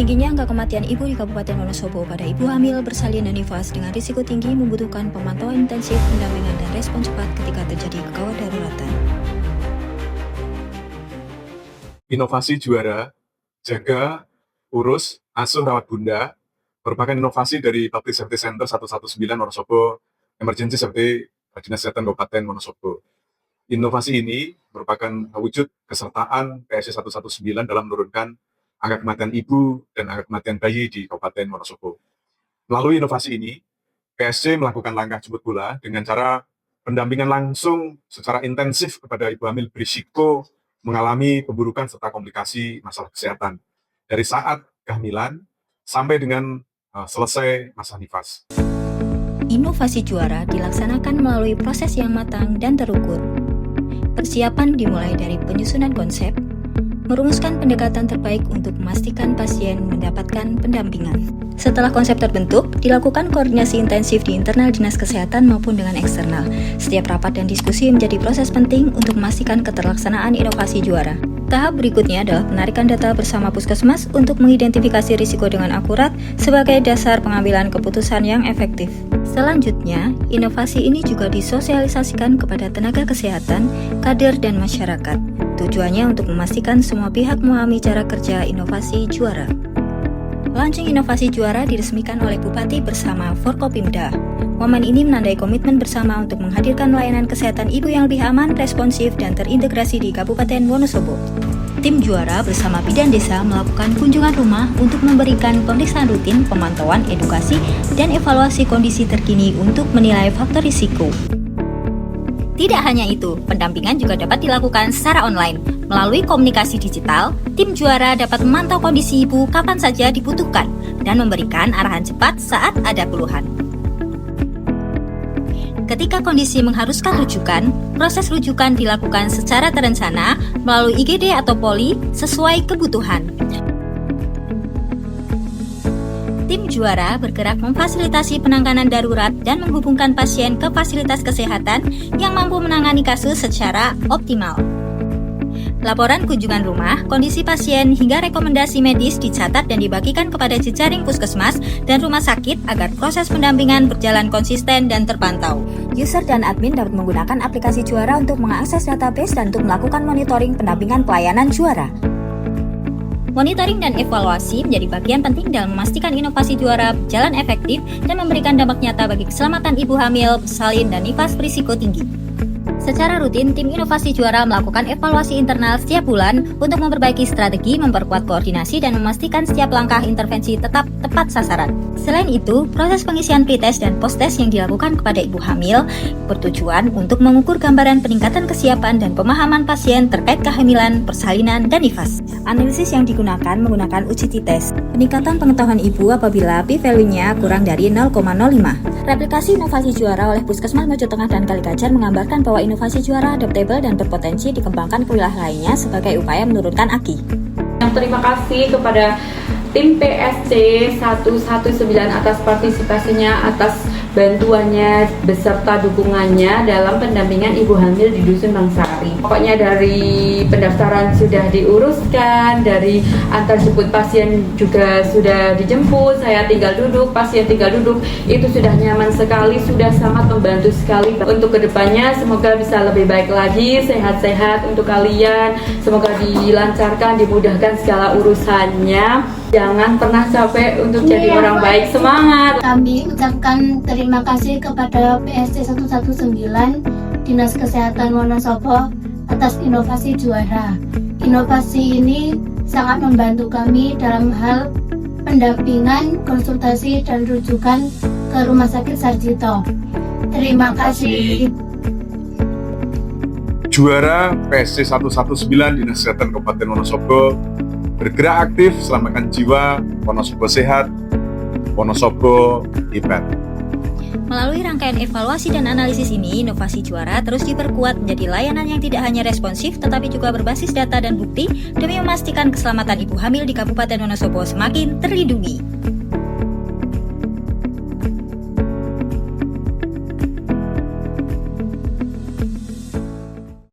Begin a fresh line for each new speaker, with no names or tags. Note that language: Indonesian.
Tingginya angka kematian ibu di Kabupaten Wonosobo pada ibu hamil bersalin dan nifas dengan risiko tinggi membutuhkan pemantauan intensif, pendampingan dan respon cepat ketika terjadi kegawat daruratan.
Inovasi juara, jaga, urus, asuh rawat bunda, merupakan inovasi dari Public Safety Center 119 Wonosobo, Emergency Safety Dinas Kesehatan Kabupaten Wonosobo. Inovasi ini merupakan wujud kesertaan PSC 119 dalam menurunkan angka kematian ibu dan angka kematian bayi di Kabupaten Wonosobo. Melalui inovasi ini, PSC melakukan langkah jemput bola dengan cara pendampingan langsung secara intensif kepada ibu hamil berisiko mengalami pemburukan serta komplikasi masalah kesehatan dari saat kehamilan sampai dengan selesai masa nifas.
Inovasi juara dilaksanakan melalui proses yang matang dan terukur. Persiapan dimulai dari penyusunan konsep, merumuskan pendekatan terbaik untuk memastikan pasien mendapatkan pendampingan. Setelah konsep terbentuk, dilakukan koordinasi intensif di internal Dinas Kesehatan maupun dengan eksternal. Setiap rapat dan diskusi menjadi proses penting untuk memastikan keterlaksanaan inovasi juara. Tahap berikutnya adalah penarikan data bersama Puskesmas untuk mengidentifikasi risiko dengan akurat sebagai dasar pengambilan keputusan yang efektif. Selanjutnya, inovasi ini juga disosialisasikan kepada tenaga kesehatan, kader, dan masyarakat. Tujuannya untuk memastikan semua pihak memahami cara kerja inovasi juara. Launching inovasi juara diresmikan oleh Bupati bersama Forkopimda. Momen ini menandai komitmen bersama untuk menghadirkan layanan kesehatan ibu yang lebih aman, responsif, dan terintegrasi di Kabupaten Wonosobo. Tim juara bersama Bidan Desa melakukan kunjungan rumah untuk memberikan pemeriksaan rutin, pemantauan, edukasi, dan evaluasi kondisi terkini untuk menilai faktor risiko. Tidak hanya itu, pendampingan juga dapat dilakukan secara online. Melalui komunikasi digital, tim juara dapat memantau kondisi ibu kapan saja dibutuhkan dan memberikan arahan cepat saat ada keluhan. Ketika kondisi mengharuskan rujukan, proses rujukan dilakukan secara terencana melalui IGD atau poli sesuai kebutuhan. Tim juara bergerak memfasilitasi penanganan darurat dan menghubungkan pasien ke fasilitas kesehatan yang mampu menangani kasus secara optimal. Laporan kunjungan rumah, kondisi pasien, hingga rekomendasi medis dicatat dan dibagikan kepada jejaring puskesmas dan rumah sakit agar proses pendampingan berjalan konsisten dan terpantau. User dan admin dapat menggunakan aplikasi juara untuk mengakses database dan untuk melakukan monitoring pendampingan pelayanan juara. Monitoring dan evaluasi menjadi bagian penting dalam memastikan inovasi juara berjalan efektif dan memberikan dampak nyata bagi keselamatan ibu hamil, bersalin, dan nifas berisiko tinggi. Secara rutin, tim inovasi juara melakukan evaluasi internal setiap bulan untuk memperbaiki strategi, memperkuat koordinasi, dan memastikan setiap langkah intervensi tetap tepat sasaran. Selain itu, proses pengisian pretest dan posttest yang dilakukan kepada ibu hamil bertujuan untuk mengukur gambaran peningkatan kesiapan dan pemahaman pasien terkait kehamilan, persalinan, dan nifas. Analisis yang digunakan menggunakan uji T-test. Peningkatan pengetahuan ibu apabila p-value-nya kurang dari 0,05. Replikasi inovasi juara oleh Puskesmas Mojo Tengah dan Kalikajar menggambarkan bahwa inovasi juara adaptable dan berpotensi dikembangkan ke wilayah lainnya sebagai upaya menurunkan AKI.
Terima kasih kepada tim PSC 119 atas partisipasinya, atas bantuannya beserta dukungannya dalam pendampingan ibu hamil di Dusun Bangsari. Pokoknya dari pendaftaran sudah diuruskan, dari antar jemput pasien juga sudah dijemput, saya tinggal duduk, pasien tinggal duduk, itu sudah nyaman sekali, sudah sangat membantu sekali. Untuk kedepannya semoga bisa lebih baik lagi, sehat-sehat untuk kalian, semoga dilancarkan, dimudahkan segala urusannya. Jangan pernah capek untuk jadi orang baik, semangat.
Kami ucapkan terima kasih kepada PSC 119 Dinas Kesehatan Wonosobo atas inovasi juara. Inovasi ini sangat membantu kami dalam hal pendampingan, konsultasi, dan rujukan ke Rumah Sakit Sarjito. Terima kasih.
Juara PSC 119 Dinas Kesehatan Kabupaten Wonosobo bergerak aktif selamatkan jiwa, Wonosobo sehat, Wonosobo hebat.
Melalui rangkaian evaluasi dan analisis ini, inovasi juara terus diperkuat menjadi layanan yang tidak hanya responsif tetapi juga berbasis data dan bukti demi memastikan keselamatan ibu hamil di Kabupaten Wonosobo semakin terlindungi.